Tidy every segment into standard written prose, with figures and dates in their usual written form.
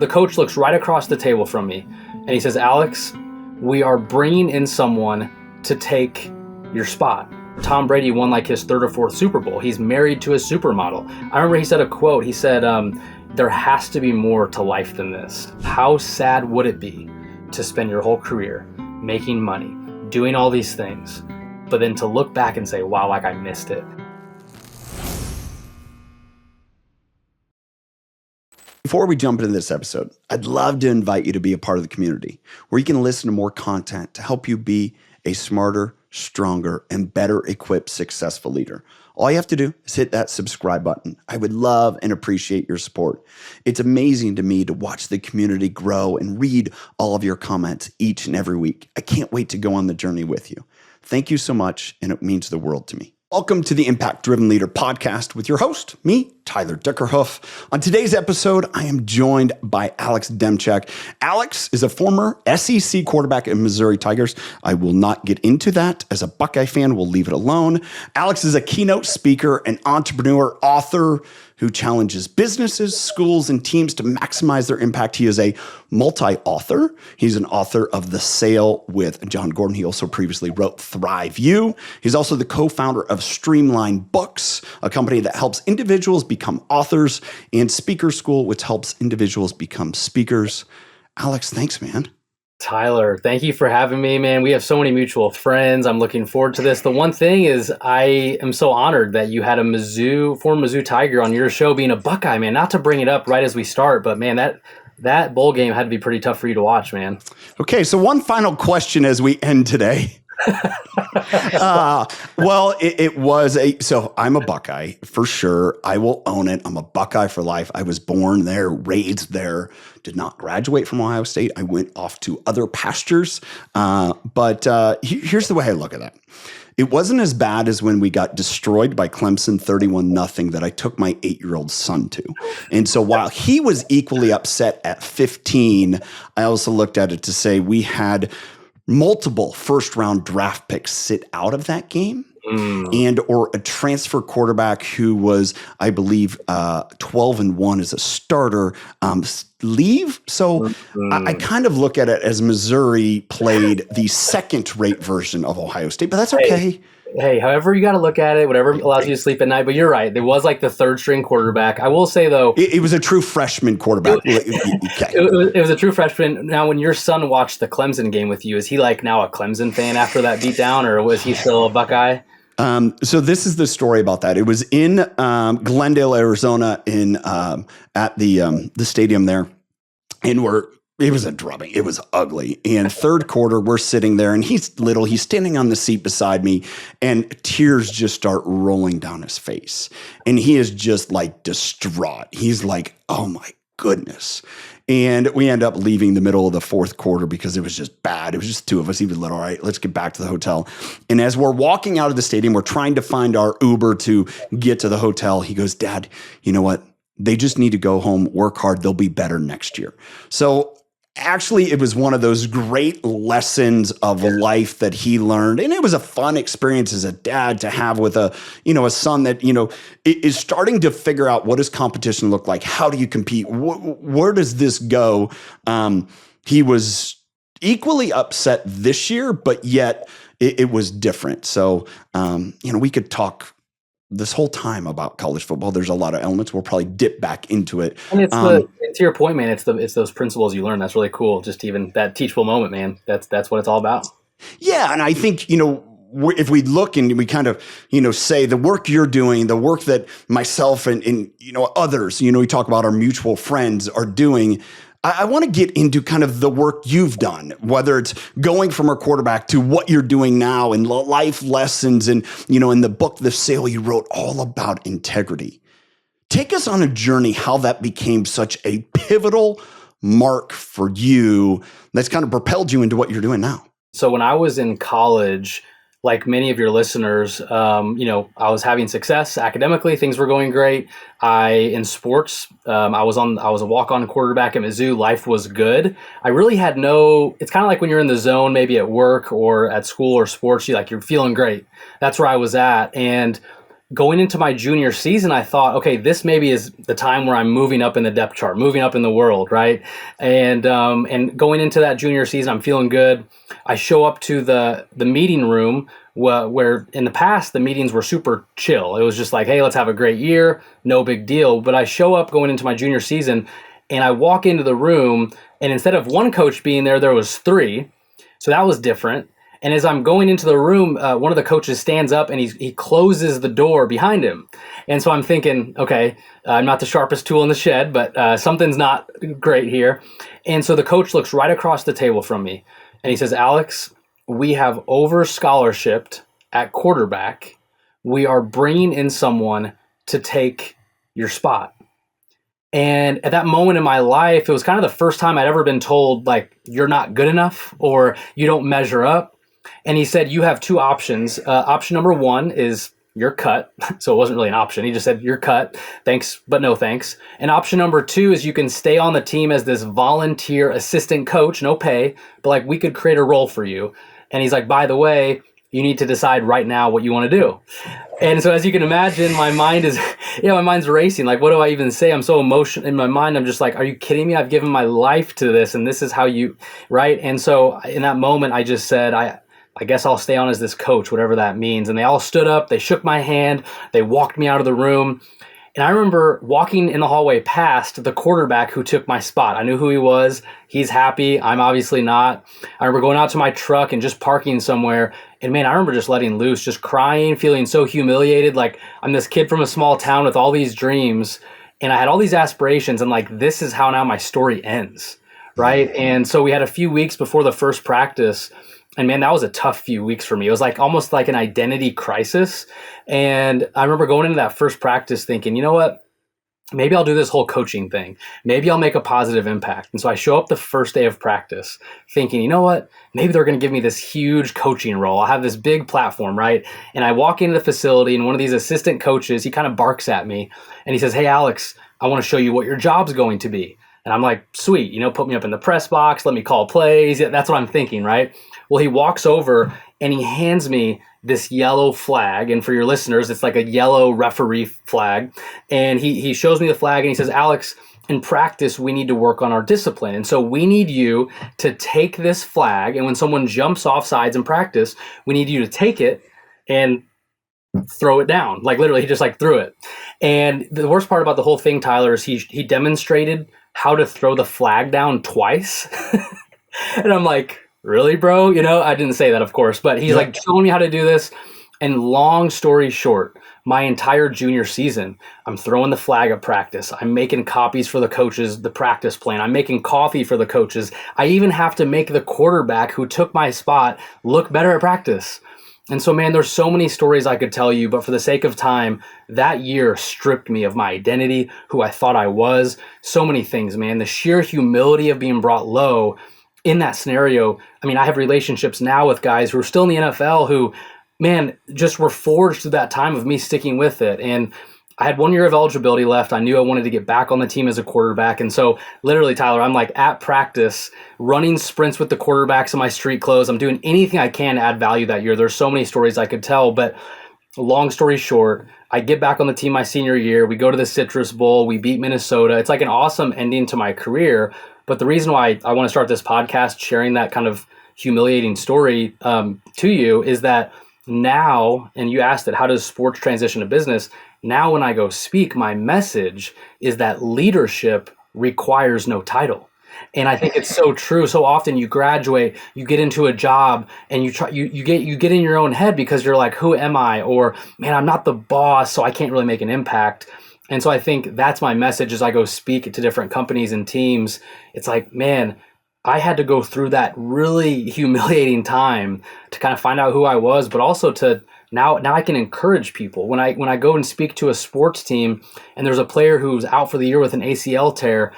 The coach looks right across the table from me and he says, Alex, we are bringing in someone to take your spot. Tom Brady won like his third or fourth Super Bowl. He's married to a supermodel. I remember he said a quote. He said, there has to be more to life than this. How sad would it be to spend your whole career making money, doing all these things, but then to look back and say, wow, like I missed it. Before we jump into this episode, I'd love to invite you to be a part of the community where you can listen to more content to help you be a smarter, stronger, and better equipped, successful leader. All you have to do is hit that subscribe button. I would love and appreciate your support. It's amazing to me to watch the community grow and read all of your comments each and every week. I can't wait to go on the journey with you. Thank you so much, and it means the world to me. Welcome to the Impact Driven Leader podcast with your host, me, Tyler Dickerhoof. On today's episode, I am joined by Alex Demczak. Alex is a former SEC quarterback at Missouri Tigers. I will not get into that. As a Buckeye fan, we'll leave it alone. Alex is a keynote speaker, an entrepreneur, author who challenges businesses, schools, and teams to maximize their impact. He is a multi-author. He's an author of The Sale with John Gordon. He also previously wrote Thrive You. He's also the co-founder of Streamline Books, a company that helps individuals become authors, and Speaker School, which helps individuals become speakers. Alex, thanks, man. Tyler, thank you for having me, man. We have so many mutual friends. I'm looking forward to this. The one thing is I am so honored that you had a former Mizzou Tiger on your show being a Buckeye, man. Not to bring it up right as we start, but man, that bowl game had to be pretty tough for you to watch, man. Okay, so one final question as we end today. So I'm a Buckeye for sure. I will own it. I'm a Buckeye for life. I was born there, raised there, did not graduate from Ohio State. I went off to other pastures. But here's the way I look at that. It wasn't as bad as when we got destroyed by Clemson 31-0 that I took my 8-year-old son to. And so while he was equally upset at 15, I also looked at it to say we had multiple first-round draft picks sit out of that game, and or a transfer quarterback who was, I believe, 12-1 as a starter, leave. So I kind of look at it as Missouri played the second-rate version of Ohio State, but that's okay. Hey, however you got to look at it, whatever allows you to sleep at night. But you're right. There was like the third string quarterback. I will say, though. It was a true freshman quarterback. It was a true freshman. Now, when your son watched the Clemson game with you, is he like now a Clemson fan after that beatdown, or was he still a Buckeye? So this is the story about that. It was in Glendale, Arizona, at the stadium there, and it was a drubbing. It was ugly. And third quarter, we're sitting there, and he's little. He's standing on the seat beside me, and tears just start rolling down his face. And he is just like distraught. He's like, oh my goodness. And we end up leaving the middle of the fourth quarter because it was just bad. It was just two of us. He was like, all right, let's get back to the hotel. And as we're walking out of the stadium, we're trying to find our Uber to get to the hotel. He goes, Dad, you know what? They just need to go home, work hard. They'll be better next year. So actually, it was one of those great lessons of life that he learned. And it was a fun experience as a dad to have with a son that, is starting to figure out, what does competition look like? How do you compete? Where does this go? He was equally upset this year, but yet it was different. So, we could talk this whole time about college football. There's a lot of elements. We'll probably dip back into it. And it's to your point, man, it's those principles you learn. That's really cool. Just even that teachable moment, man. That's what it's all about. Yeah. And I think, if we look and we kind of, say the work you're doing, the work that myself and others, we talk about our mutual friends are doing, I want to get into kind of the work you've done, whether it's going from a quarterback to what you're doing now and life lessons. And, in the book, The Sale, you wrote all about integrity. Take us on a journey how that became such a pivotal mark for you that's kind of propelled you into what you're doing now. So when I was in college, like many of your listeners, I was having success academically. Things were going great. In sports, I was a walk-on quarterback at Mizzou. Life was good. I really had it's kind of like when you're in the zone, maybe at work or at school or sports, you're feeling great. That's where I was at. And going into my junior season, I thought, okay, this maybe is the time where I'm moving up in the depth chart, moving up in the world, right? And going into that junior season, I'm feeling good. I show up to the meeting room where in the past the meetings were super chill. It was just like, hey, let's have a great year, no big deal. But I show up going into my junior season, and I walk into the room, and instead of one coach being there, there was three. So that was different. And as I'm going into the room, one of the coaches stands up and he closes the door behind him. And so I'm thinking, okay, I'm not the sharpest tool in the shed, but something's not great here. And so the coach looks right across the table from me and he says, Alex, we have over scholarshiped at quarterback. We are bringing in someone to take your spot. And at that moment in my life, it was kind of the first time I'd ever been told, like, you're not good enough or you don't measure up. And he said, you have two options. Option number one is you're cut. So it wasn't really an option. He just said, you're cut. Thanks, but no thanks. And option number two is you can stay on the team as this volunteer assistant coach, no pay, but like we could create a role for you. And he's like, by the way, you need to decide right now what you want to do. And so as you can imagine, my mind is, my mind's racing. Like, what do I even say? I'm so emotional in my mind. I'm just like, are you kidding me? I've given my life to this and this is how you, right? And so in that moment, I just said, I guess I'll stay on as this coach, whatever that means. And they all stood up, they shook my hand, they walked me out of the room. And I remember walking in the hallway past the quarterback who took my spot. I knew who he was. He's happy. I'm obviously not. I remember going out to my truck and just parking somewhere. And man, I remember just letting loose, just crying, feeling so humiliated. Like I'm this kid from a small town with all these dreams. And I had all these aspirations. And like, this is how now my story ends, right? And so we had a few weeks before the first practice. And man, that was a tough few weeks for me. It was like almost like an identity crisis. And I remember going into that first practice thinking, you know what? Maybe I'll do this whole coaching thing. Maybe I'll make a positive impact. And so I show up the first day of practice thinking, you know what? Maybe they're going to give me this huge coaching role. I'll have this big platform, right? And I walk into the facility and one of these assistant coaches, he kind of barks at me and he says, hey, Alex, I want to show you what your job's going to be. And I'm like, sweet, put me up in the press box, let me call plays. Yeah, that's what I'm thinking, right? Well, he walks over and he hands me this yellow flag. And for your listeners, it's like a yellow referee flag. And he shows me the flag and he says, Alex, in practice, we need to work on our discipline. And so we need you to take this flag. And when someone jumps off sides in practice, we need you to take it and throw it down. Like literally, he just like threw it. And the worst part about the whole thing, Tyler, is he demonstrated how to throw the flag down twice. And I'm like, really, bro? I didn't say that, of course, but he's like showing me how to do this. And long story short, my entire junior season, I'm throwing the flag at practice. I'm making copies for the coaches, the practice plan. I'm making coffee for the coaches. I even have to make the quarterback who took my spot look better at practice. And so, man, there's so many stories I could tell you, but for the sake of time, that year stripped me of my identity, who I thought I was, so many things, man. The sheer humility of being brought low in that scenario. I mean, I have relationships now with guys who are still in the NFL who, man, just were forged through that time of me sticking with it. And I had 1 year of eligibility left. I knew I wanted to get back on the team as a quarterback. And so literally, Tyler, I'm like at practice, running sprints with the quarterbacks in my street clothes. I'm doing anything I can to add value that year. There's so many stories I could tell, but long story short, I get back on the team my senior year. We go to the Citrus Bowl. We beat Minnesota. It's like an awesome ending to my career. But the reason why I want to start this podcast sharing that kind of humiliating story to you is that now, and you asked it, how does sports transition to business? Now when I go speak, my message is that leadership requires no title. And I think it's so true. So often you graduate, you get into a job and you get in your own head because you're like, who am I? Or man, I'm not the boss, so I can't really make an impact. And so I think that's my message as I go speak to different companies and teams. It's like, man, I had to go through that really humiliating time to kind of find out who I was, but also to now I can encourage people. When I go and speak to a sports team and there's a player who's out for the year with an ACL tear,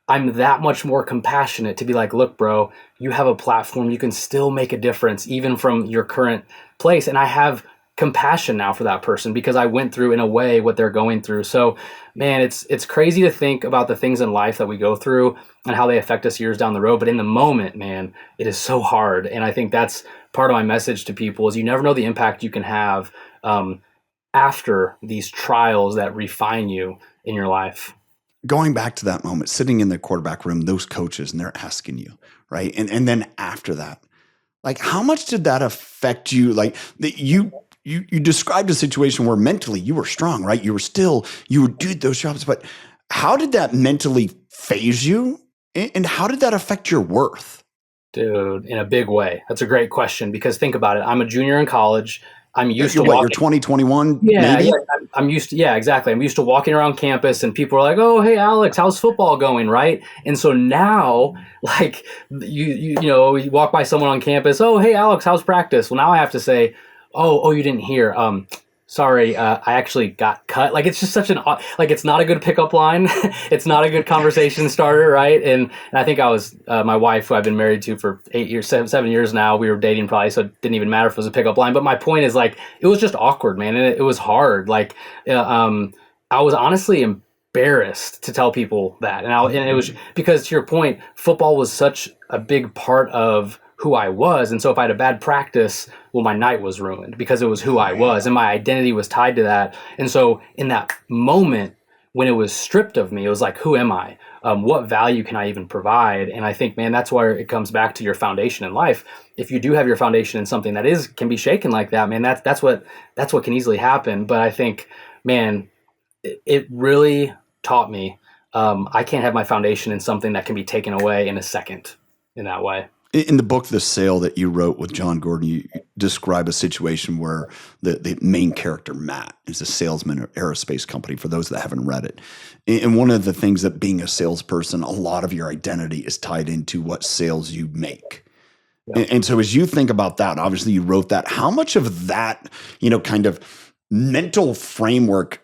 I'm that much more compassionate to be like, look, bro, you have a platform. You can still make a difference even from your current place. And I have compassion now for that person because I went through in a way what they're going through. So man, it's crazy to think about the things in life that we go through and how they affect us years down the road. But in the moment, man, it is so hard. And I think that's part of my message to people is you never know the impact you can have after these trials that refine you in your life? Going back to that moment, sitting in the quarterback room, those coaches, and they're asking you, right? And then after that, like, how much did that affect you? Like, you described a situation where mentally you were strong, right? You would do those jobs, but how did that mentally phase you? And how did that affect your worth? Dude, in a big way. That's a great question, because think about it. I'm a junior in college. I'm used to You're walking. 2021, Yeah, maybe? I'm used to, yeah, exactly. I'm used to walking around campus and people are like, "Oh, hey, Alex, how's football going?" Right? And so now, like, you walk by someone on campus, "Oh, hey, Alex, how's practice?" Well, now I have to say, "Oh, you didn't hear. Sorry, I actually got cut." Like, it's just such like, it's not a good pickup line. It's not a good conversation starter, right? And I think I was my wife, who I've been married to for 8 years, 7 years now. We were dating probably, so it didn't even matter if it was a pickup line. But my point is, like, it was just awkward, man, and it was hard. Like, I was honestly embarrassed to tell people that, and it was because, to your point, football was such a big part of who I was. And so if I had a bad practice, well, my night was ruined because it was who I was and my identity was tied to that. And so in that moment, when it was stripped of me, it was like, who am I? What value can I even provide? And I think, man, that's where it comes back to your foundation in life. If you do have your foundation in something that can be shaken like that, man, that's what can easily happen. But I think, man, it really taught me, I can't have my foundation in something that can be taken away in a second in that way. In the book, The Sale, that you wrote with John Gordon, you describe a situation where the main character, Matt, is a salesman at an aerospace company, for those that haven't read it. And one of the things that being a salesperson, a lot of your identity is tied into what sales you make. Yeah. And so as you think about that, obviously you wrote that, how much of that, kind of mental framework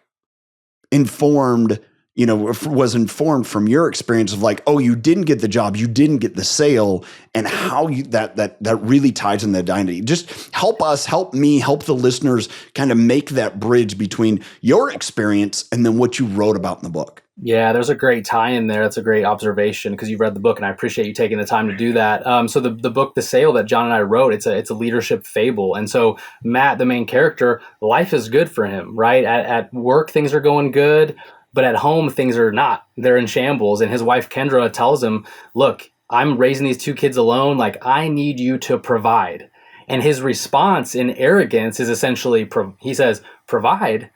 was informed from your experience of, like, oh, you didn't get the job, you didn't get the sale, and how that really ties in the identity. Just help me, help the listeners kind of make that bridge between your experience and then what you wrote about in the book. Yeah, there's a great tie in there. That's a great observation, because you've read the book, and I appreciate you taking the time to do that. So the book, The Sale, that John and I wrote, it's a leadership fable. And so Matt, the main character, life is good for him, right? At work, things are going good. But at home, things are not. They're in shambles. And his wife, Kendra, tells him, "Look, I'm raising these two kids alone. Like, I need you to provide." And his response in arrogance is essentially, he says, "Provide?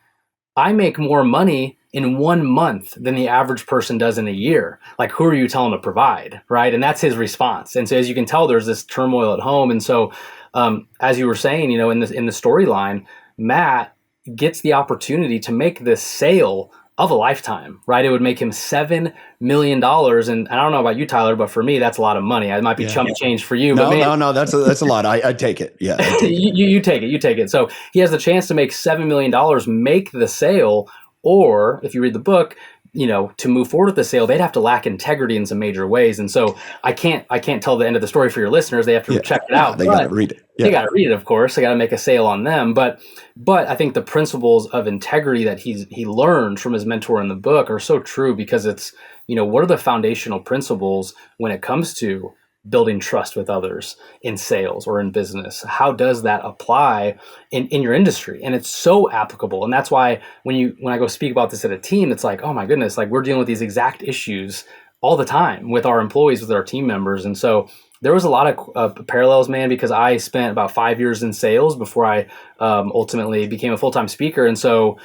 I make more money in 1 month than the average person does in a year. Like, who are you telling to provide?" Right? And that's his response. And so, as you can tell, there's this turmoil at home. And so, as you were saying, in the storyline, Matt gets the opportunity to make this sale of a lifetime, right? It would make him $7 million. And I don't know about you, Tyler, but for me, that's a lot of money. It might be chump change for you. No, but man, no, that's a lot. I take it. Yeah. I take it. You take it. So he has the chance to make $7 million, make the sale, or if you read the book, to move forward with the sale, they'd have to lack integrity in some major ways. And so I can't tell the end of the story for your listeners. They have to check it out. They got to read it. Yeah. They got to read it, of course. They got to make a sale on them. But I think the principles of integrity that he learned from his mentor in the book are so true, because it's, what are the foundational principles when it comes to building trust with others in sales or in business? How does that apply in your industry? And it's so applicable. And that's why when I go speak about this at a team, it's like, oh my goodness, like, we're dealing with these exact issues all the time with our employees, with our team members. And so there was a lot of parallels, man, because I spent about 5 years in sales before I ultimately became a full-time speaker. And so,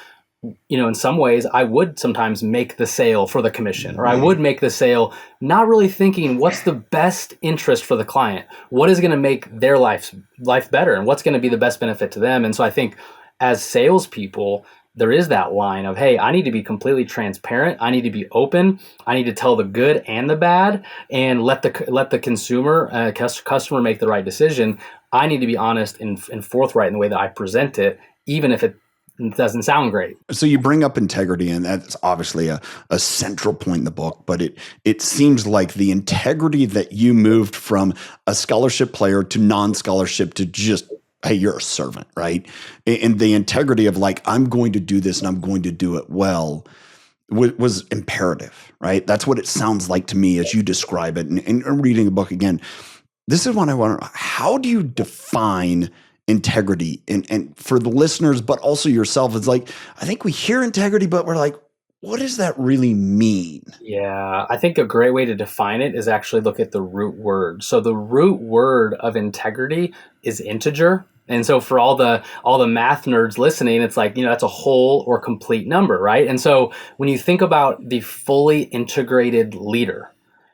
in some ways, I would sometimes make the sale for the commission, or I would make the sale not really thinking what's the best interest for the client, what is going to make their life better, and what's going to be the best benefit to them. And so I think as salespeople, there is that line of, hey, I need to be completely transparent. I need to be open. I need to tell the good and the bad, and let the consumer, customer make the right decision. I need to be honest and forthright in the way that I present it, even if it doesn't sound great. So you bring up integrity, and that's obviously a central point in the book, but it seems like the integrity that you moved from a scholarship player to non-scholarship to just, hey, you're a servant, right? And the integrity of, like, I'm going to do this and I'm going to do it well was imperative, right? That's what it sounds like to me as you describe it. And reading the book again, this is what I want to know. How do you define integrity and for the listeners, but also yourself? It's like, I think we hear integrity, but we're like, what does that really mean? Yeah, I think a great way to define it is actually look at the root word. So the root word of integrity is integer. And so for all the math nerds listening, it's like, that's a whole or complete number, right? And so when you think about the fully integrated leader,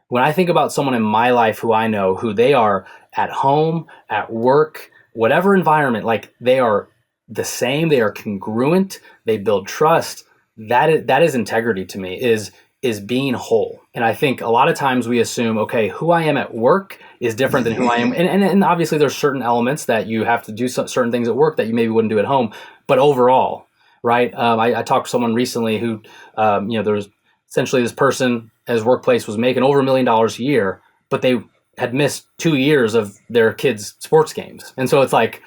when I think about someone in my life who I know, who they are at home, at work, whatever environment, like they are the same, they are congruent, they build trust. That is integrity to me, is being whole. And I think a lot of times we assume, okay, who I am at work is different than who I am. And obviously there's certain elements that you have to do certain things at work that you maybe wouldn't do at home. But overall, right? I talked to someone recently who, there was essentially this person at his workplace was making over $1 million a year, but they had missed 2 years of their kids' sports games. And so it's like,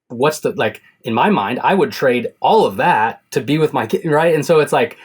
what's the, like, in my mind, I would trade all of that to be with my kid, right? And so it's like,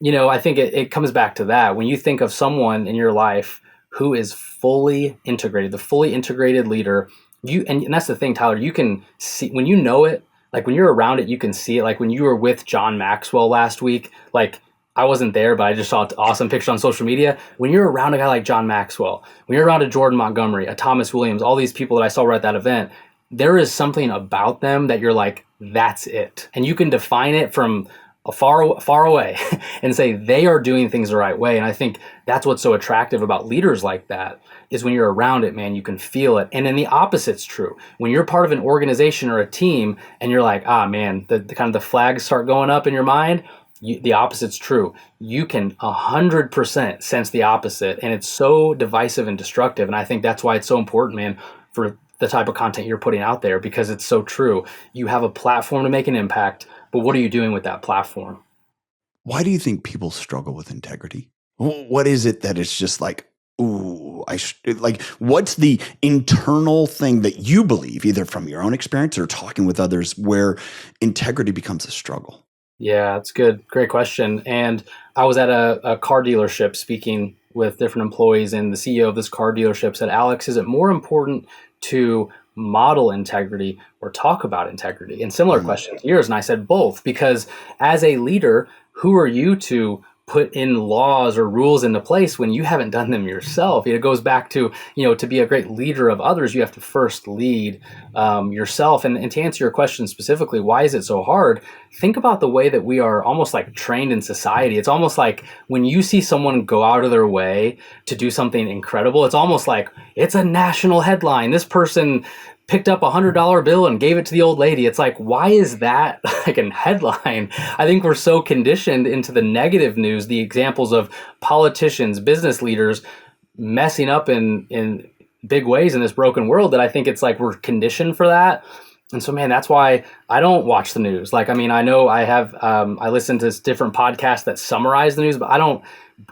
I think it comes back to that. When you think of someone in your life who is fully integrated, the fully integrated leader, and that's the thing, Tyler, you can see, when you know it, like when you're around it, you can see it. Like when you were with John Maxwell last week, like I wasn't there, but I just saw an awesome picture on social media. When you're around a guy like John Maxwell, when you're around a Jordan Montgomery, a Thomas Williams, all these people that I saw were at that event, there is something about them that you're like, that's it. And you can define it from far away and say they are doing things the right way. And I think that's what's so attractive about leaders like that, is when you're around it, man, you can feel it. And then the opposite's true. When you're part of an organization or a team and you're like, man, the kind of the flags start going up in your mind, the opposite's true. You can 100% sense the opposite. And it's so divisive and destructive. And I think that's why it's so important, man, for the type of content you're putting out there, because it's so true. You have a platform to make an impact, but what are you doing with that platform? Why do you think people struggle with integrity? What is it that it's just like, ooh, like, what's the internal thing that you believe, either from your own experience or talking with others, where integrity becomes a struggle? Yeah, that's good. Great question. And I was at a car dealership speaking with different employees, and the CEO of this car dealership said, Alex, is it more important to model integrity or talk about integrity? And similar question to yours. And I said both, because as a leader, who are you to put in laws or rules into place when you haven't done them yourself? It goes back to, to be a great leader of others, you have to first lead yourself. And to answer your question specifically, why is it so hard? Think about the way that we are almost like trained in society. It's almost like when you see someone go out of their way to do something incredible, it's almost like it's a national headline. This person picked up $100 bill and gave it to the old lady. It's like, why is that like a headline? I think we're so conditioned into the negative news, the examples of politicians, business leaders messing up in big ways in this broken world, that I think it's like we're conditioned for that. And so, man, that's why I don't watch the news. Like, I mean, I know I have, I listen to different podcasts that summarize the news, but I don't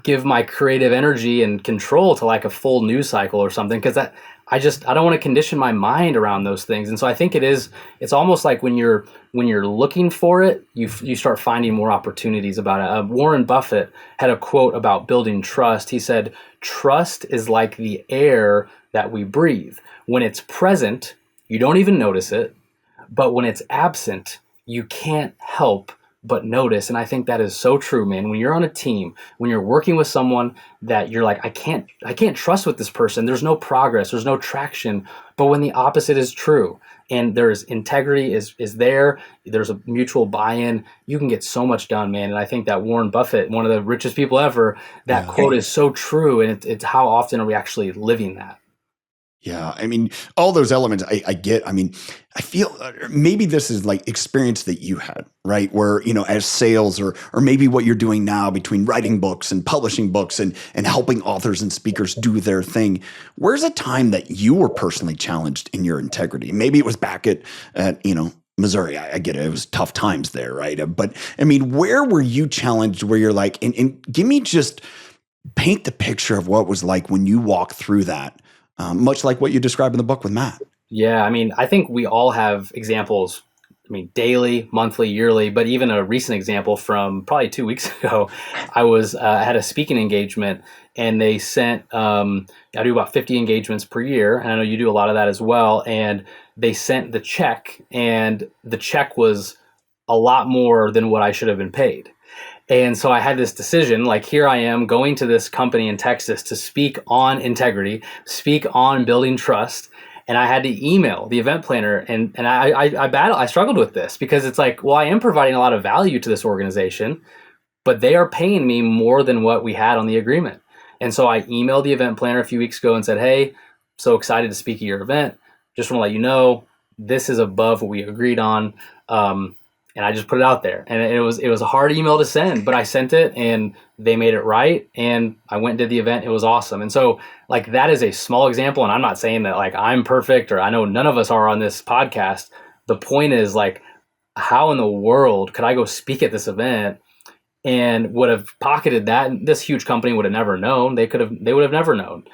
give my creative energy and control to like a full news cycle or something, because I don't want to condition my mind around those things. And so I think it's almost like when you're looking for it, you start finding more opportunities about it. Warren Buffett had a quote about building trust. He said, trust is like the air that we breathe. When it's present, you don't even notice it. But when it's absent, you can't help but notice. And I think that is so true, man. When you're on a team, when you're working with someone that you're like, I can't trust with this person, there's no progress, there's no traction. But when the opposite is true and there's integrity is there, there's a mutual buy-in, you can get so much done, man. And I think that Warren Buffett, one of the richest people ever, that quote is so true. And it's how often are we actually living that? Yeah. I mean, all those elements I get. I mean, I feel maybe this is like experience that you had, right? Where, as sales or maybe what you're doing now between writing books and publishing books and helping authors and speakers do their thing. Where's a time that you were personally challenged in your integrity? Maybe it was back at Missouri. I get it. It was tough times there, right? But I mean, where were you challenged where you're like, and give me just paint the picture of what it was like when you walked through that. Much like what you describe in the book with Matt. Yeah, I mean, I think we all have examples, daily, monthly, yearly, but even a recent example from probably 2 weeks ago, I had a speaking engagement, and they sent, I do about 50 engagements per year, and I know you do a lot of that as well, and they sent the check, and the check was a lot more than what I should have been paid. And so I had this decision, like, here I am going to this company in Texas to speak on integrity, speak on building trust. And I had to email the event planner, and I struggled with this because it's like, well, I am providing a lot of value to this organization, but they are paying me more than what we had on the agreement. And so I emailed the event planner a few weeks ago and said, hey, so excited to speak at your event. Just want to let you know, this is above what we agreed on. And I just put it out there, and it was a hard email to send, but I sent it, and they made it right, and I went and did the event. It was awesome. And so, like, that is a small example, and I'm not saying that, like, I'm perfect, or I know none of us are on this podcast. The point is, like, how in the world could I go speak at this event and would have pocketed that? And this huge company would have never known. They would have never known.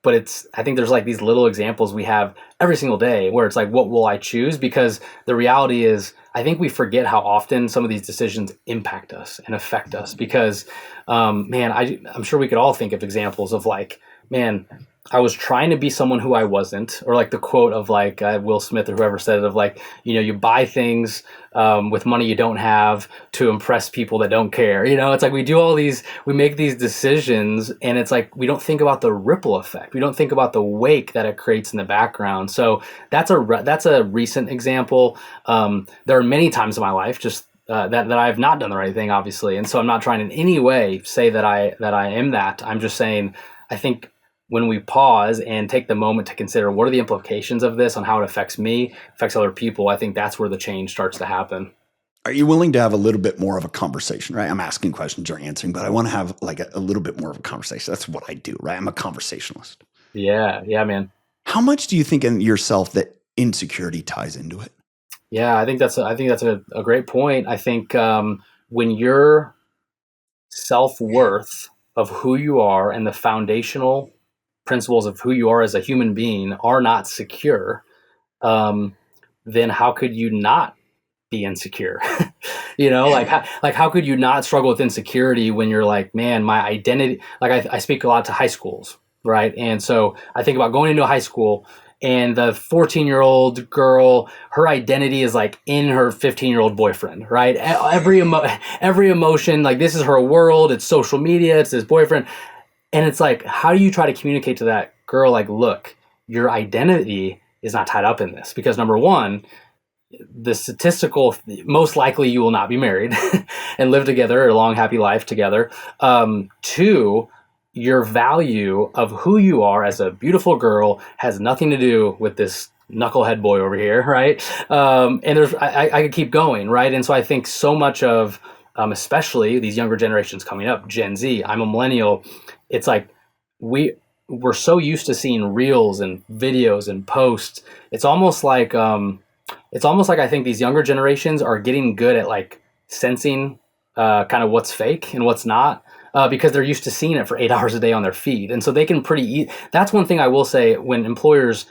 But I think there's like these little examples we have every single day where it's like, what will I choose? Because the reality is, I think we forget how often some of these decisions impact us and affect us. Because, man, I'm sure we could all think of examples of like, man, I was trying to be someone who I wasn't, or like the quote of like Will Smith or whoever said it, of like, you buy things with money you don't have to impress people that don't care. It's like we make these decisions, and it's like we don't think about the ripple effect. We don't think about the wake that it creates in the background. So that's a recent example. There are many times in my life just that I have not done the right thing, obviously, and so I'm not trying in any way say that I am that. I'm just saying, I think when we pause and take the moment to consider what are the implications of this on how it affects me, affects other people, I think that's where the change starts to happen. Are you willing to have a little bit more of a conversation, right? I'm asking questions, you're answering, but I want to have like a little bit more of a conversation. That's what I do, right? I'm a conversationalist. Yeah, man. How much do you think in yourself that insecurity ties into it? Yeah, I think that's a great point. I think when your self-worth of who you are and the foundational principles of who you are as a human being are not secure, then how could you not be insecure? How could you not struggle with insecurity when you're like, man, my identity, like I speak a lot to high schools, right? And so I think about going into a high school, and the 14-year-old girl, her identity is like in her 15-year-old boyfriend, right? Every emotion, like, this is her world. It's social media. It's this boyfriend. And it's like, how do you try to communicate to that girl, like, look, your identity is not tied up in this? Because number one, the statistical, most likely you will not be married and live together a long, happy life together. Two, your value of who you are as a beautiful girl has nothing to do with this knucklehead boy over here, right? And I could keep going, right? And so I think so much of, especially these younger generations coming up, Gen Z, I'm a millennial, it's like we're so used to seeing reels and videos and posts. It's almost like I think these younger generations are getting good at like sensing kind of what's fake and what's not, because they're used to seeing it for 8 hours a day on their feed. And so they can that's one thing I will say when employers,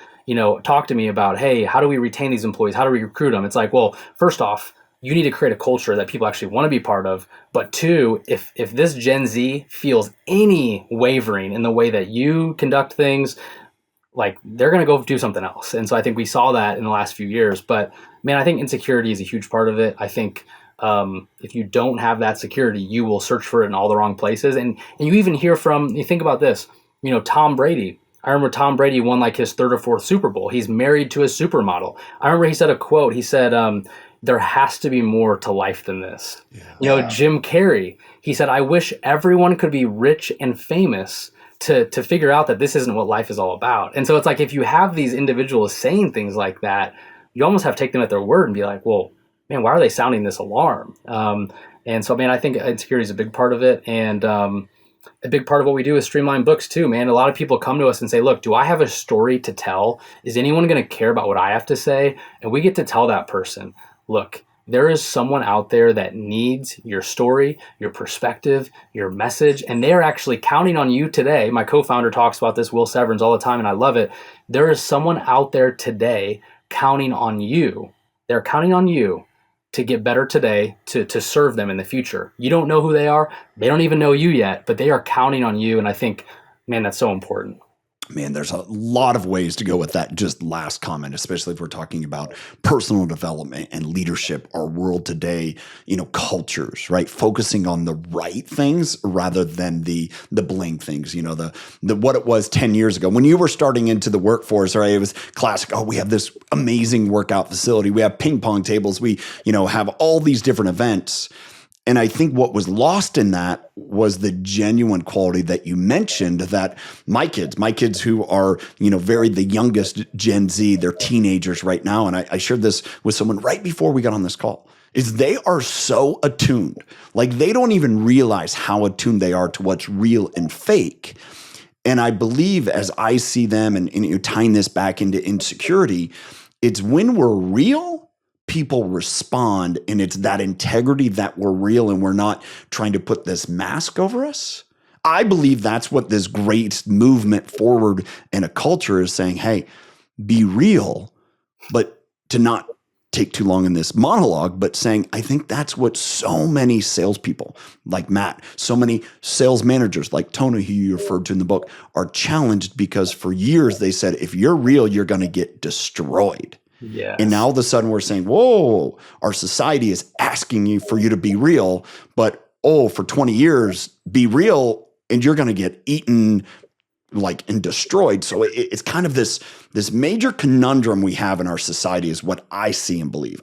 talk to me about, hey, how do we retain these employees? How do we recruit them? It's like, well, first off, you need to create a culture that people actually want to be part of. But two, if this Gen Z feels any wavering in the way that you conduct things, like, they're going to go do something else. And so I think we saw that in the last few years. But man, I think insecurity is a huge part of it. I think if you don't have that security, you will search for it in all the wrong places. And you even hear you think about this, Tom Brady. I remember Tom Brady won like his third or fourth Super Bowl. He's married to a supermodel. I remember he said a quote. He said, there has to be more to life than this. Yeah. Jim Carrey, he said, I wish everyone could be rich and famous to figure out that this isn't what life is all about. And so it's like, if you have these individuals saying things like that, you almost have to take them at their word and be like, well, man, why are they sounding this alarm? And so, man, I think insecurity is a big part of it. And a big part of what we do is streamline books too, man. A lot of people come to us and say, look, do I have a story to tell? Is anyone going to care about what I have to say? And we get to tell that person, look, there is someone out there that needs your story, your perspective, your message, and they're actually counting on you today. My co-founder talks about this, Will Severns, all the time, and I love it. There is someone out there today counting on you. They're counting on you to get better today, to serve them in the future. You don't know who they are. They don't even know you yet, but they are counting on you. And I think, man, that's so important. Man, there's a lot of ways to go with that just last comment, especially if we're talking about personal development and leadership, our world today, cultures, right? Focusing on the right things rather than the bling things, the what it was 10 years ago. When you were starting into the workforce, right, it was classic, oh, we have this amazing workout facility. We have ping pong tables. We, have all these different events. And I think what was lost in that was the genuine quality that you mentioned, that my kids who are, the youngest Gen Z, they're teenagers right now. And I shared this with someone right before we got on this call, is they are so attuned. Like they don't even realize how attuned they are to what's real and fake. And I believe as I see them and tying this back into insecurity, it's when we're real, people respond, and it's that integrity that we're real and we're not trying to put this mask over us. I believe that's what this great movement forward in a culture is saying, hey, be real, but to not take too long in this monologue, but saying, I think that's what so many salespeople like Matt, so many sales managers like Tony, who you referred to in the book, are challenged because for years they said, if you're real, you're going to get destroyed. Yeah. And now all of a sudden we're saying, whoa, our society is asking you for you to be real, but for 20 years, be real and you're going to get eaten and destroyed. So it's kind of this major conundrum we have in our society is what I see and believe.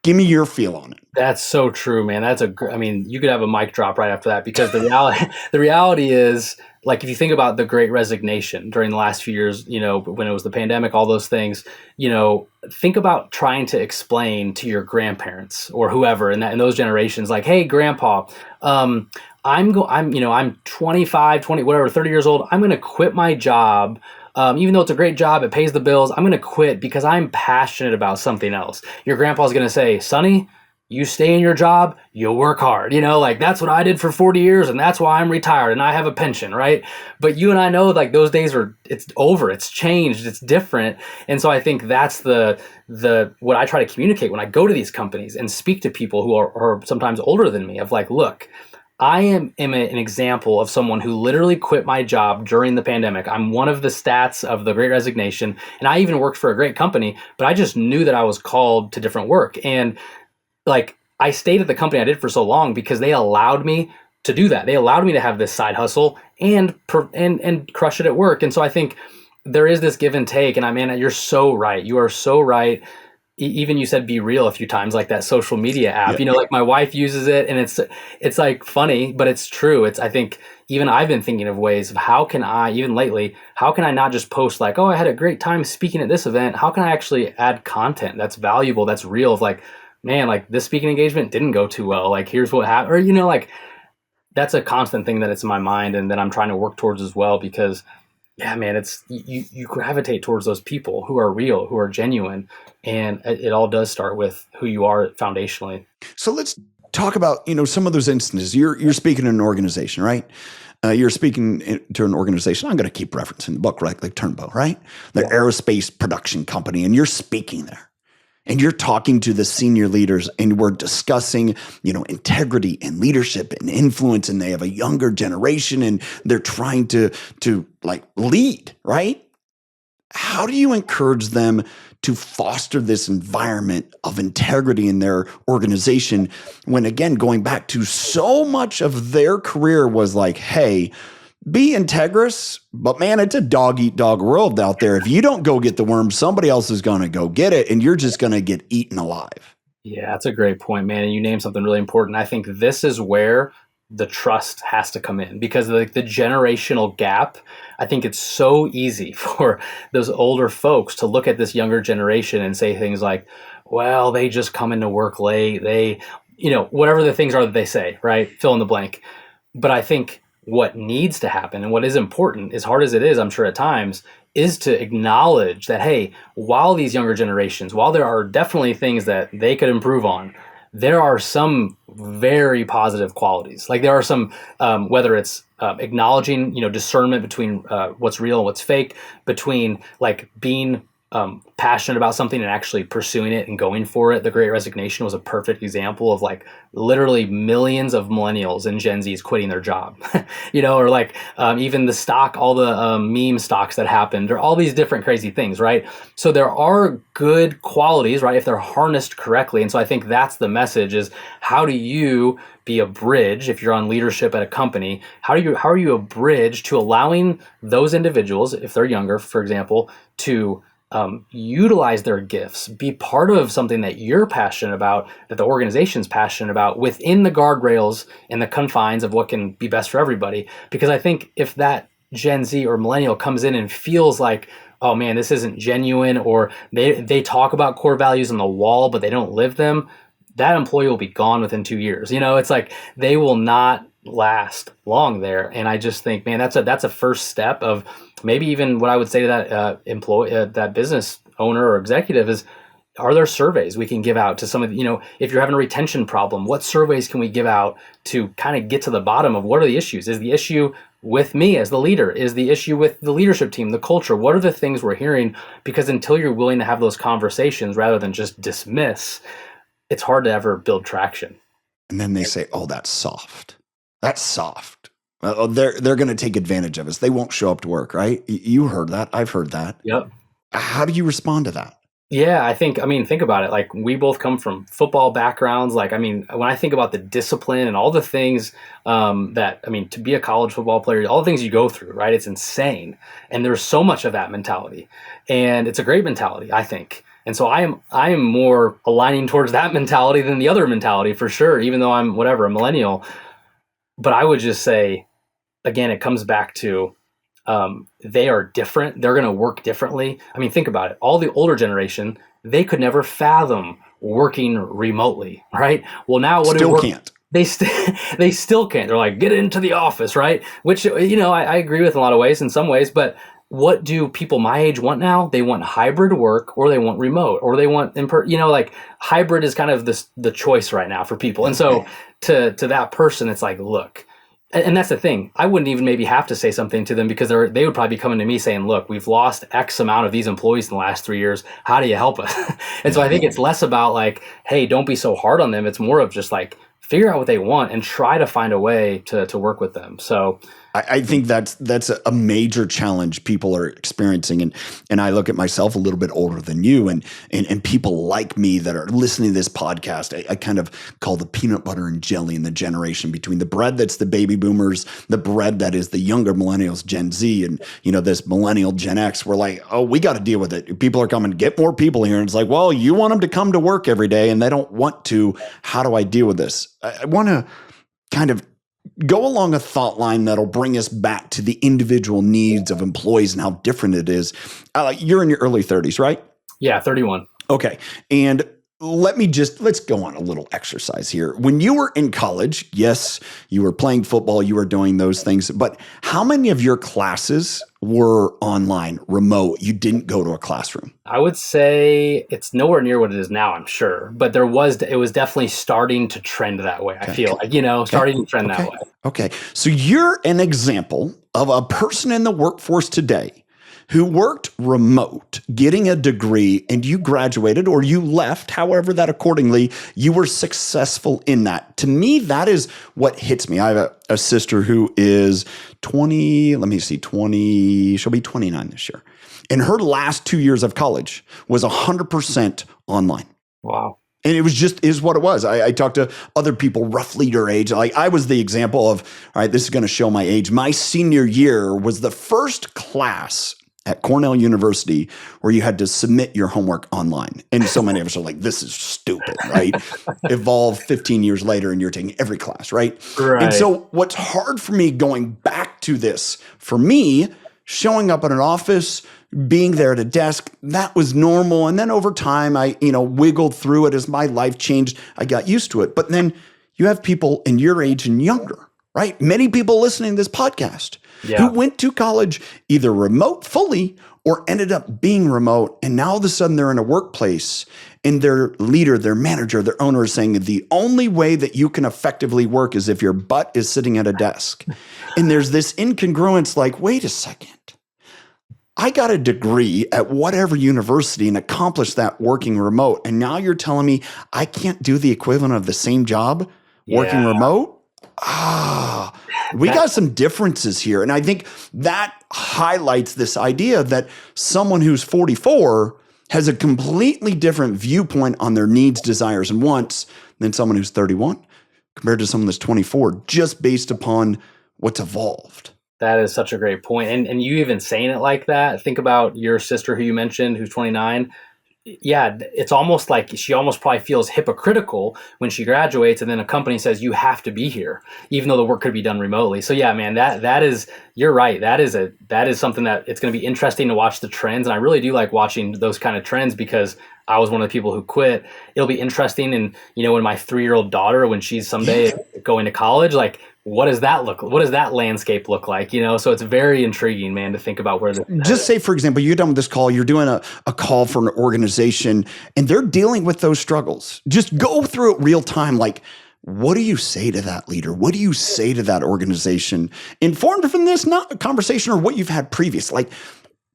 Give me your feel on it. That's so true, man. You could have a mic drop right after that, because the reality is, like, if you think about the Great Resignation during the last few years, when it was the pandemic, all those things, think about trying to explain to your grandparents or whoever in those generations, like, hey, grandpa, I'm 25, 20, whatever, 30 years old. I'm going to quit my job. Even though it's a great job, it pays the bills, I'm going to quit because I'm passionate about something else. Your grandpa's going to say, Sonny, you stay in your job, you'll work hard. That's what I did for 40 years and that's why I'm retired and I have a pension, right? But you and I know, those days it's over, it's changed, it's different. And so I think that's the what I try to communicate when I go to these companies and speak to people who are sometimes older than me, of look, I am an example of someone who literally quit my job during the pandemic. I'm one of the stats of the Great Resignation, and I even worked for a great company, but I just knew that I was called to different work. And I stayed at the company I did for so long because they allowed me to do that. They allowed me to have this side hustle and crush it at work. And so I think there is this give and take. And you're so right. You are so right. Even you said be real a few times, like that social media app, Yeah. My wife uses it and it's funny, but it's true. I think even I've been thinking of ways of how can I not just post oh, I had a great time speaking at this event. How can I actually add content that's valuable, that's real, of man, this speaking engagement didn't go too well. Here's what happened, or, that's a constant thing that it's in my mind and that I'm trying to work towards as well, because yeah, man, it's you gravitate towards those people who are real, who are genuine, and it all does start with who you are foundationally. So let's talk about, some of those instances. You're speaking in an organization, right? You're speaking to an organization. I'm going to keep referencing the book, right? Like Turnbow, right? The aerospace production company, and you're speaking there. And you're talking to the senior leaders and we're discussing, integrity and leadership and influence. And they have a younger generation and they're trying to lead, right? How do you encourage them to foster this environment of integrity in their organization when, again, going back to so much of their career was hey, be integrous, but man, it's a dog-eat-dog world out there. If you don't go get the worm, somebody else is going to go get it, and you're just going to get eaten alive. Yeah, that's a great point, man. And you named something really important. I think this is where the trust has to come in, because the generational gap, I think it's so easy for those older folks to look at this younger generation and say things like, well, they just come into work late. They, whatever the things are that they say, right? Fill in the blank. But I think what needs to happen and what is important, as hard as it is, I'm sure at times, is to acknowledge that, hey, while these younger generations, while there are definitely things that they could improve on, there are some very positive qualities. There are some, whether it's acknowledging, discernment between what's real and what's fake, between being passionate about something and actually pursuing it and going for it. The Great Resignation was a perfect example of like literally millions of millennials and Gen Zs quitting their job, or like even the stock, all the meme stocks that happened, or all these different crazy things, right? So there are good qualities, right, if they're harnessed correctly. And so I think that's the message is, how do you be a bridge if you're on leadership at a company? How are you a bridge to allowing those individuals, if they're younger, for example, to utilize their gifts, be part of something that you're passionate about, that the organization's passionate about, within the guardrails and the confines of what can be best for everybody? Because I think if that Gen Z or millennial comes in and feels like, oh man, this isn't genuine, or they talk about core values on the wall, but they don't live them, that employee will be gone within 2 years. It's like they will not last long there. And I just think, man, that's a first step of maybe even what I would say to that employee, that business owner or executive is, are there surveys we can give out to some of if you're having a retention problem, what surveys can we give out to kind of get to the bottom of what are the issues? Is the issue with me as the leader? Is the issue with the leadership team, the culture? What are the things we're hearing? Because until you're willing to have those conversations rather than just dismiss, it's hard to ever build traction. And then they say, oh, that's soft. That's soft. They're going to take advantage of us. They won't show up to work, right? You heard that. I've heard that. Yep. How do you respond to that? Yeah, think about it. Like, we both come from football backgrounds. Like, when I think about the discipline and all the things to be a college football player, all the things you go through, right? It's insane. And there's so much of that mentality. And it's a great mentality, I think. And so I am more aligning towards that mentality than the other mentality, for sure, even though I'm a millennial. But I would just say, again, it comes back to they are different. They're going to work differently. Think about it. All the older generation, they could never fathom working remotely, right? Well, now can't. They still can't. They're like, get into the office, right? Which, I agree with in a lot of ways, in some ways, but what do people my age want now? They want hybrid work, or they want remote, or they want like hybrid is kind of the choice right now for people. And so to that person, it's like, look, and that's the thing. I wouldn't even maybe have to say something to them, because they would probably be coming to me saying, look, we've lost X amount of these employees in the last 3 years. How do you help us? And so I think it's less about like, hey, don't be so hard on them. It's more of just like, figure out what they want and try to find a way to work with them. So I think that's a major challenge people are experiencing. And I look at myself a little bit older than you, and people like me that are listening to this podcast. I kind of call the peanut butter and jelly in the generation between the bread that's the baby boomers, the bread that is the younger millennials, Gen Z, and this millennial Gen X. We're like, oh, we got to deal with it. People are coming, get more people here. And it's like, well, you want them to come to work every day and they don't want to. How do I deal with this? I want to kind of go along a thought line that'll bring us back to the individual needs of employees and how different it is. You're in your early 30s, right? Yeah, 31. Okay. And let's go on a little exercise here. When you were in college, yes, you were playing football, you were doing those things, but how many of your classes were online, remote? You didn't go to a classroom? I would say it's nowhere near what it is now, I'm sure, but it was definitely starting to trend that way. Okay. I feel like, starting to trend that way. Okay. So you're an example of a person in the workforce today who worked remote, getting a degree, and you graduated or you left, however that accordingly, you were successful in that. To me, that is what hits me. I have a sister who is 20, she'll be 29 this year. And her last 2 years of college was 100% online. Wow. And it was is what it was. I talked to other people roughly your age. Like, I was the example of, all right, this is going to show my age. My senior year was the first class at Cornell University where you had to submit your homework online. And so many of us are like, this is stupid, right? Evolve 15 years later and you're taking every class, right? And so what's hard for me going back to this, for me, showing up at an office, being there at a desk, that was normal. And then over time, I wiggled through it as my life changed. I got used to it. But then you have people in your age and younger, right? Many people listening to this podcast who went to college either remote fully or ended up being remote. And now all of a sudden they're in a workplace and their leader, their manager, their owner is saying the only way that you can effectively work is if your butt is sitting at a desk. And there's this incongruence like, wait a second. I got a degree at whatever university and accomplished that working remote. And now you're telling me I can't do the equivalent of the same job working remote? We got some differences here. And I think that highlights this idea that someone who's 44 has a completely different viewpoint on their needs, desires, and wants than someone who's 31 compared to someone that's 24, just based upon what's evolved. That is such a great point. And you even saying it like that, think about your sister who you mentioned, who's 29. Yeah, it's almost like she almost probably feels hypocritical when she graduates and then a company says you have to be here, even though the work could be done remotely. So yeah, man, that is, you're right. That is something that it's going to be interesting to watch the trends. And I really do like watching those kind of trends because I was one of the people who quit. It'll be interesting. And when my 3-year-old daughter, when she's someday going to college, like, what does that landscape look like? So it's very intriguing, man, to think about where just say, for example, you're done with this call, you're doing a call for an organization and they're dealing with those struggles. Just go through it real time. Like, what do you say to that leader? What do you say to that organization? Informed from this not a conversation or what you've had previous, like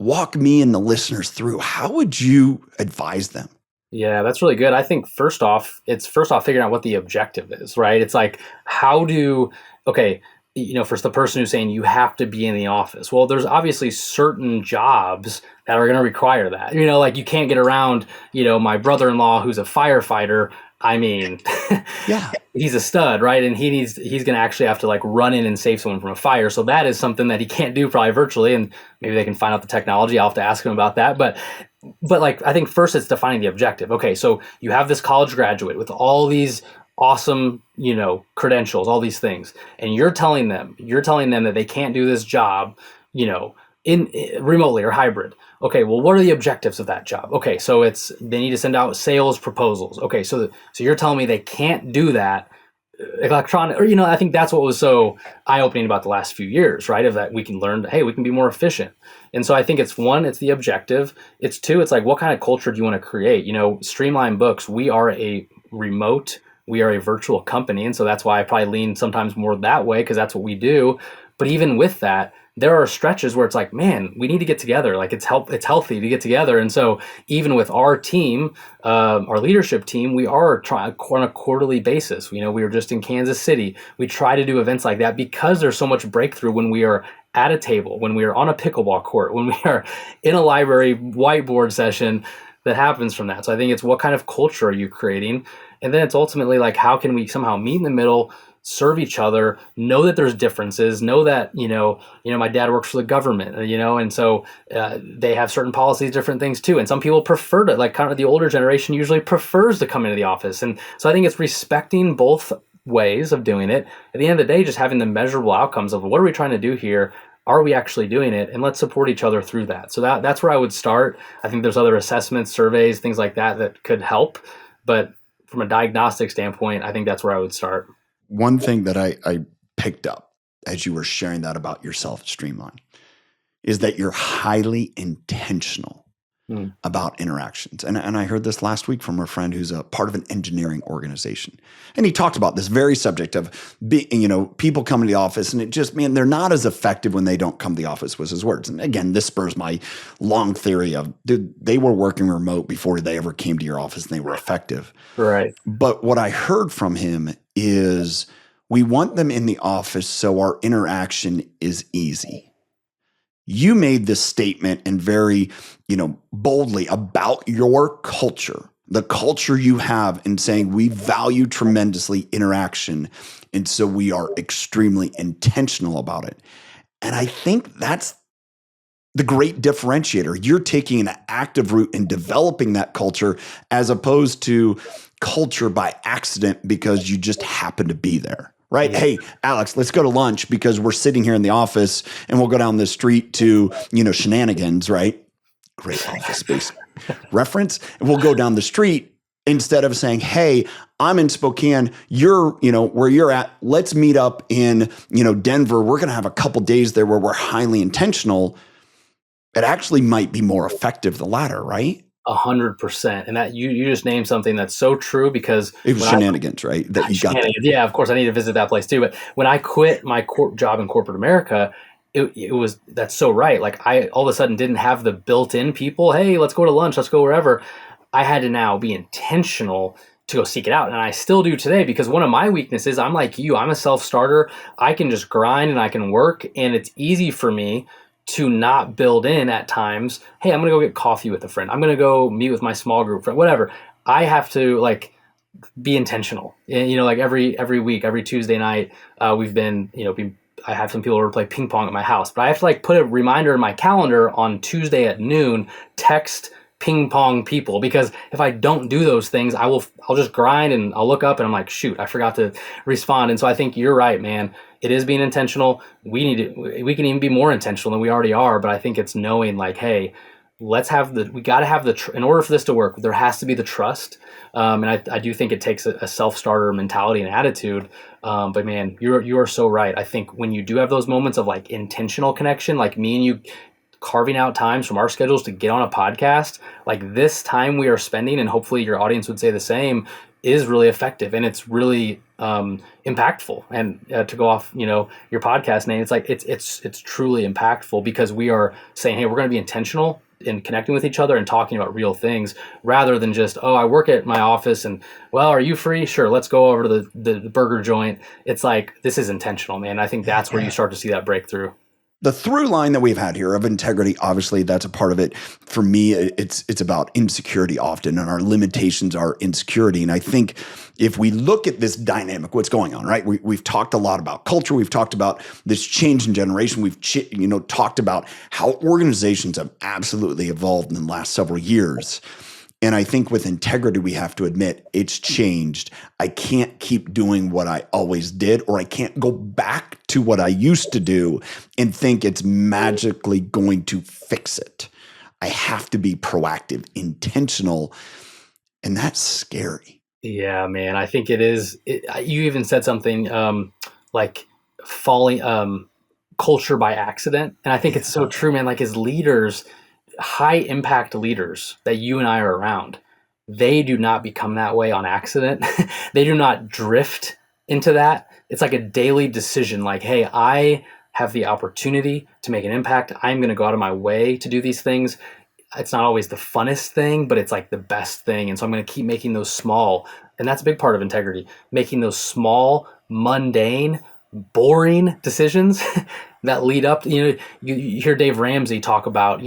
walk me and the listeners through. How would you advise them? Yeah, that's really good. I think first off figuring out what the objective is, right? It's like, for the person who's saying you have to be in the office. Well, there's obviously certain jobs that are going to require that. Like you can't get around, my brother-in-law who's a firefighter. I mean, yeah, he's a stud, right? And he's going to actually have to like run in and save someone from a fire. So that is something that he can't do probably virtually. And maybe they can find out the technology. I'll have to ask him about that. But like, I think first it's defining the objective. Okay, so you have this college graduate with all these awesome, credentials, all these things, and you're telling them that they can't do this job, in remotely or hybrid. Okay, well, what are the objectives of that job? Okay, so they need to send out sales proposals. Okay, so you're telling me they can't do that electronic, or I think that's what was so eye-opening about the last few years, right? Of that we can learn, hey, we can be more efficient. And so I think it's one, it's the objective. It's two, it's like, what kind of culture do you want to create? Streamline Books, we are a virtual company. And so that's why I probably lean sometimes more that way, because that's what we do. But even with that, there are stretches where it's like, man, we need to get together. Like it's healthy to get together. And so even with our team, our leadership team, we are trying on a quarterly basis. We were just in Kansas City. We try to do events like that because there's so much breakthrough when we are at a table, when we are on a pickleball court, when we are in a library whiteboard session that happens from that. So I think it's what kind of culture are you creating? And then it's ultimately like, how can we somehow meet in the middle, serve each other, know that there's differences, know that, my dad works for the government, and so they have certain policies, different things too. And some people prefer to, like kind of the older generation usually prefers to come into the office. And so I think it's respecting both ways of doing it. At the end of the day, just having the measurable outcomes of what are we trying to do here? Are we actually doing it? And let's support each other through that. So that's where I would start. I think there's other assessments, surveys, things like that could help. But from a diagnostic standpoint, I think that's where I would start. One thing that I picked up as you were sharing that about yourself at Streamline is that you're highly intentional about interactions. And I heard this last week from a friend who's a part of an engineering organization. And he talked about this very subject of people come to the office and it just, man, they're not as effective when they don't come to the office, was his words. And again, this spurs my long theory of, dude, they were working remote before they ever came to your office and they were effective. Right. But what I heard from him is we want them in the office so our interaction is easy. You made this statement and very, boldly about your culture, the culture you have, in saying we value tremendously interaction. And so we are extremely intentional about it. And I think that's the great differentiator. You're taking an active route in developing that culture as opposed to culture by accident because you just happen to be there. Right? Hey, Alex, let's go to lunch because we're sitting here in the office and we'll go down the street to, Shenanigans, right? Great Office Space reference. And we'll go down the street instead of saying, hey, I'm in Spokane, you're, where you're at, let's meet up in, Denver. We're going to have a couple days there where we're highly intentional. It actually might be more effective, the latter, right? 100%. And that you just named something that's so true, because it was Shenanigans, right? That you got. Yeah, of course I need to visit that place too. But when I quit my job in corporate America, that's so right. Like I all of a sudden didn't have the built-in people, hey, let's go to lunch, let's go wherever. I had to now be intentional to go seek it out. And I still do today, because one of my weaknesses, I'm like you, I'm a self-starter. I can just grind and I can work, and it's easy for me to not build in at times, hey, I'm gonna go get coffee with a friend, I'm gonna go meet with my small group friend, whatever. I have to like be intentional. And, like every week, every Tuesday night, we've been, I have some people over play ping pong at my house, but I have to like put a reminder in my calendar on Tuesday at noon, text ping pong people, because if I don't do those things, I'll just grind and I'll look up and I'm like, shoot, I forgot to respond. And so I think you're right, man. It is being intentional. We can even be more intentional than we already are, but I think it's knowing like, hey, we got to have in order for this to work, there has to be the trust. And I do think it takes a self-starter mentality and attitude. But man, you are so right. I think when you do have those moments of like intentional connection, like me and you carving out times from our schedules to get on a podcast, like this time we are spending, and hopefully your audience would say the same, is really effective and it's really impactful. And to go off, your podcast name, it's like it's truly impactful, because we are saying, hey, we're going to be intentional in connecting with each other and talking about real things, rather than just, oh, I work at my office and, well, are you free? Sure, let's go over to the burger joint. It's like, this is intentional, man. I think that's where you start to see that breakthrough. The through line that we've had here of integrity, obviously that's a part of it. For me, it's about insecurity often, and our limitations are insecurity. And I think if we look at this dynamic, what's going on, right? We've talked a lot about culture. We've talked about this change in generation. We've talked about how organizations have absolutely evolved in the last several years. And I think with integrity, we have to admit it's changed. I can't keep doing what I always did, or I can't go back to what I used to do and think it's magically going to fix it. I have to be proactive, intentional, and that's scary. Yeah, man. I think it is. You even said something like falling culture by accident. And I think it's so true, man. Like as leaders, high impact leaders that you and I are around, they do not become that way on accident. They do not drift into that. It's like a daily decision, like, hey, I have the opportunity to make an impact. I'm going to go out of my way to do these things. It's not always the funnest thing, but it's like the best thing. And so I'm going to keep making those small, and that's a big part of integrity, making those small, mundane, boring decisions that lead up. You hear Dave Ramsey talk about,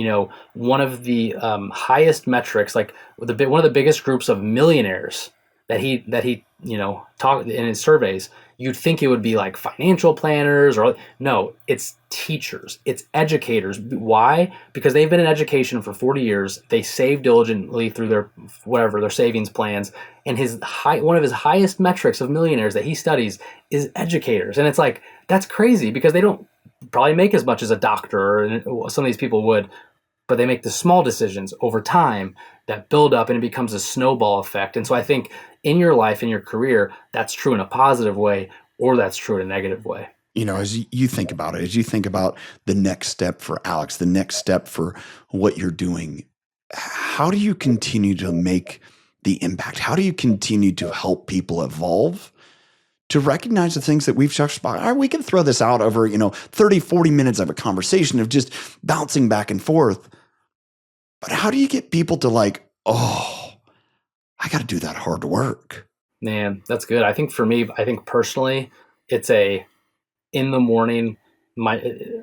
one of the highest metrics, like one of the biggest groups of millionaires that he talked in his surveys. You'd think it would be like financial planners, or no, it's teachers, it's educators. Why? Because they've been in education for 40 years. They save diligently through their savings plans. And one of his highest metrics of millionaires that he studies is educators. And it's like, that's crazy, because they don't probably make as much as a doctor or some of these people would, but they make the small decisions over time that build up, and it becomes a snowball effect. And so I think in your life, in your career, that's true in a positive way, or that's true in a negative way. As you think about it, as you think about the next step for Alex, the next step for what you're doing, how do you continue to make the impact? How do you continue to help people evolve, to recognize the things that we've touched about? All right, we can throw this out over, 30, 40 minutes of a conversation of just bouncing back and forth. But how do you get people to like, oh, I got to do that hard work? Man, that's good. I think for me, personally, it's in the morning,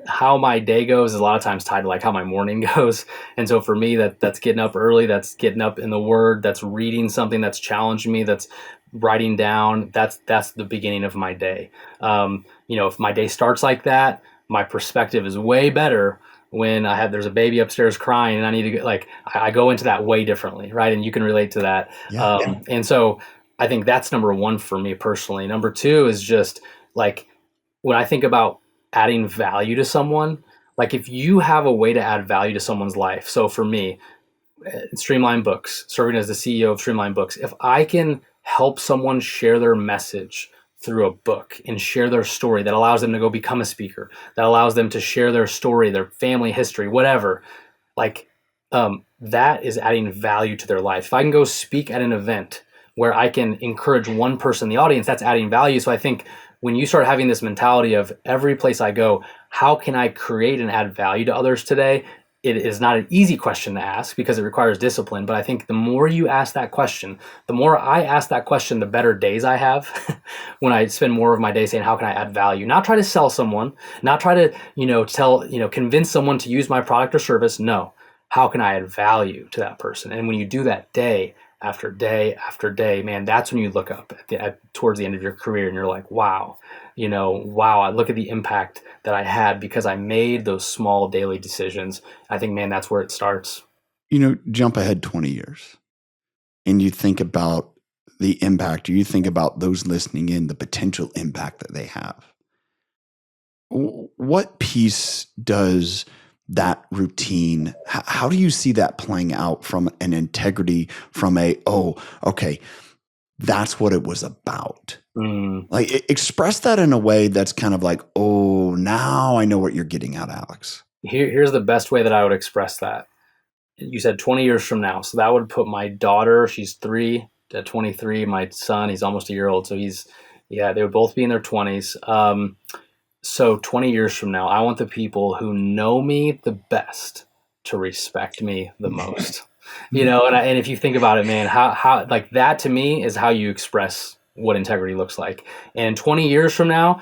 how my day goes is a lot of times tied to like how my morning goes. And so for me, that's getting up early, that's getting up in the Word, that's reading something that's challenging me, that's writing down, that's the beginning of my day. If my day starts like that, my perspective is way better when there's a baby upstairs crying and I need to get I go into that way differently, right? And you can relate to that. Yeah. And so I think that's number one for me personally. Number two is just like, when I think about adding value to someone, like if you have a way to add value to someone's life. So for me, Streamline Books, serving as the CEO of Streamline Books, if I can help someone share their message through a book and share their story that allows them to go become a speaker, that allows them to share their story, their family history, whatever, that is adding value to their life. If I can go speak at an event where I can encourage one person in the audience, that's adding value. So I think when you start having this mentality of every place I go, how can I create and add value to others today? It is not an easy question to ask because it requires discipline. But I think the more you ask that question, the more I ask that question, the better days I have when I spend more of my day saying, how can I add value? Not try to sell someone, not try to, convince someone to use my product or service. No, how can I add value to that person? And when you do that day after day after day, man, that's when you look up towards the end of your career and you're like, wow, I look at the impact that I had because I made those small daily decisions. I think, man, that's where it starts. Jump ahead 20 years and you think about the impact, or you think about those listening in, the potential impact that they have. What piece does that routine, how do you see that playing out from an integrity, from okay, that's what it was about? Like, express that in a way that's kind of like, now I know what you're getting at, Alex. Here's the best way that I would express that. You said 20 years from now. So that would put my daughter, she's 3 to 23. My son, he's almost a year old. So they would both be in their 20s. So 20 years from now, I want the people who know me the best to respect me the most. And if you think about it, man, how like that to me is how you express what integrity looks like. And 20 years from now,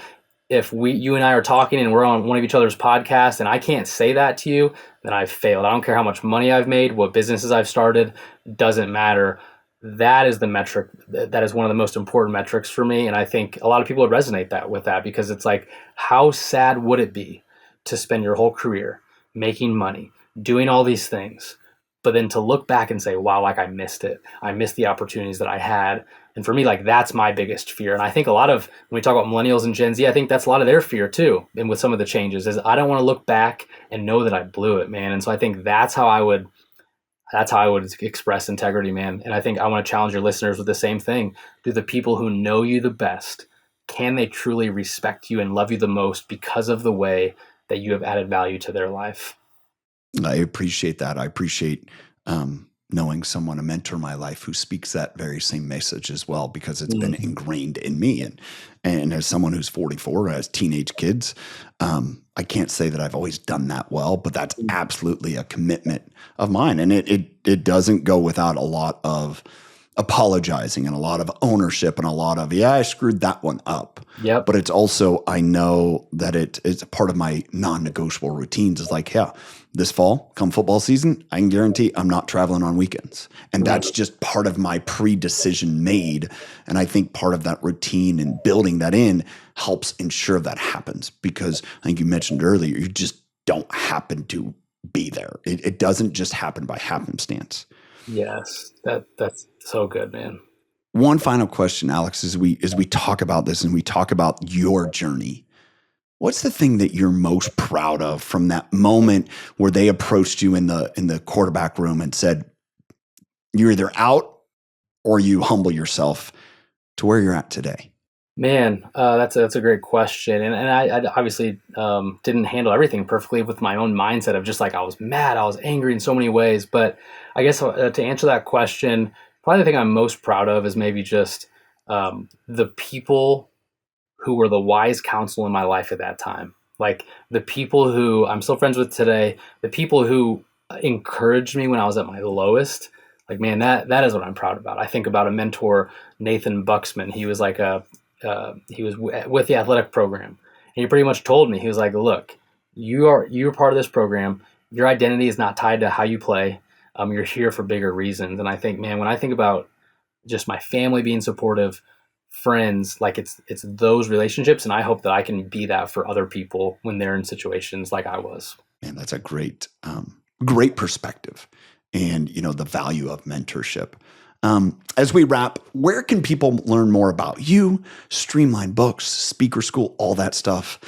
if you and I are talking and we're on one of each other's podcasts and I can't say that to you, then I've failed. I don't care how much money I've made, what businesses I've started, doesn't matter. That is the metric. That is one of the most important metrics for me. And I think a lot of people would resonate with that because it's like, how sad would it be to spend your whole career making money, doing all these things, but then to look back and say, wow, like I missed it. I missed the opportunities that I had. And for me, like that's my biggest fear. And I think a lot of, when we talk about millennials and Gen Z, I think that's a lot of their fear too. And with some of the changes is I don't want to look back and know that I blew it, man. And so I think that's how I would express integrity, man. And I think I want to challenge your listeners with the same thing. Do the people who know you the best, can they truly respect you and love you the most because of the way that you have added value to their life? I appreciate that. I appreciate knowing someone, a mentor in my life who speaks that very same message as well, because it's been ingrained in me. And as someone who's 44, has teenage kids, I can't say that I've always done that well, but that's absolutely a commitment of mine. And it doesn't go without a lot of apologizing and a lot of ownership and a lot of, I screwed that one up. Yep. But it's also, I know that it's a part of my non-negotiable routines is like, this fall, come football season, I can guarantee I'm not traveling on weekends. And that's just part of my pre-decision made. And I think part of that routine and building that in helps ensure that happens, because I think you mentioned earlier, you just don't happen to be there. It doesn't just happen by happenstance. Yes, that's so good, man. One final question, Alex, as we talk about this and we talk about your journey, what's the thing that you're most proud of from that moment where they approached you in the quarterback room and said, you're either out or you humble yourself to where you're at today? Man, that's a great question. And I obviously didn't handle everything perfectly with my own mindset of just like, I was mad, I was angry in so many ways. But I guess to answer that question, probably the thing I'm most proud of is maybe just the people who were the wise counsel in my life at that time. Like the people who I'm still friends with today, the people who encouraged me when I was at my lowest. Like, man, that is what I'm proud about. I think about a mentor, Nathan Buxman. He was like he was with the athletic program, and he pretty much told me, he was like, look, you're part of this program. Your identity is not tied to how you play. You're here for bigger reasons. And I think, man, when I think about just my family being supportive, friends, like it's those relationships. And I hope that I can be that for other people when they're in situations like I was. Man, that's a great perspective, and the value of mentorship. As we wrap, where can people learn more about you, Streamline Books, Speaker School, all that stuff?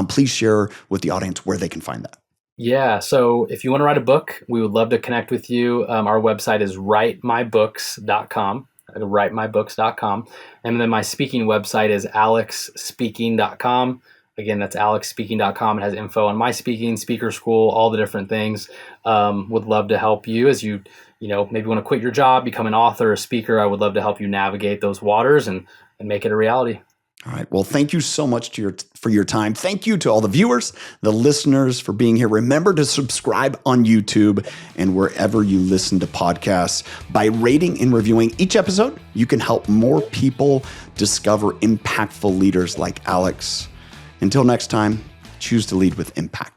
Please share with the audience where they can find that. Yeah. So if you want to write a book, we would love to connect with you. Our website is writemybooks.com, writemybooks.com. And then my speaking website is alexspeaking.com. Again, that's alexspeaking.com. It has info on my speaking, speaker school, all the different things. Would love to help you as you maybe want to quit your job, become an author, a speaker. I would love to help you navigate those waters and make it a reality. All right. Well, thank you so much for your time. Thank you to all the viewers, the listeners for being here. Remember to subscribe on YouTube and wherever you listen to podcasts. By rating and reviewing each episode, you can help more people discover impactful leaders like Alex. Until next time, choose to lead with impact.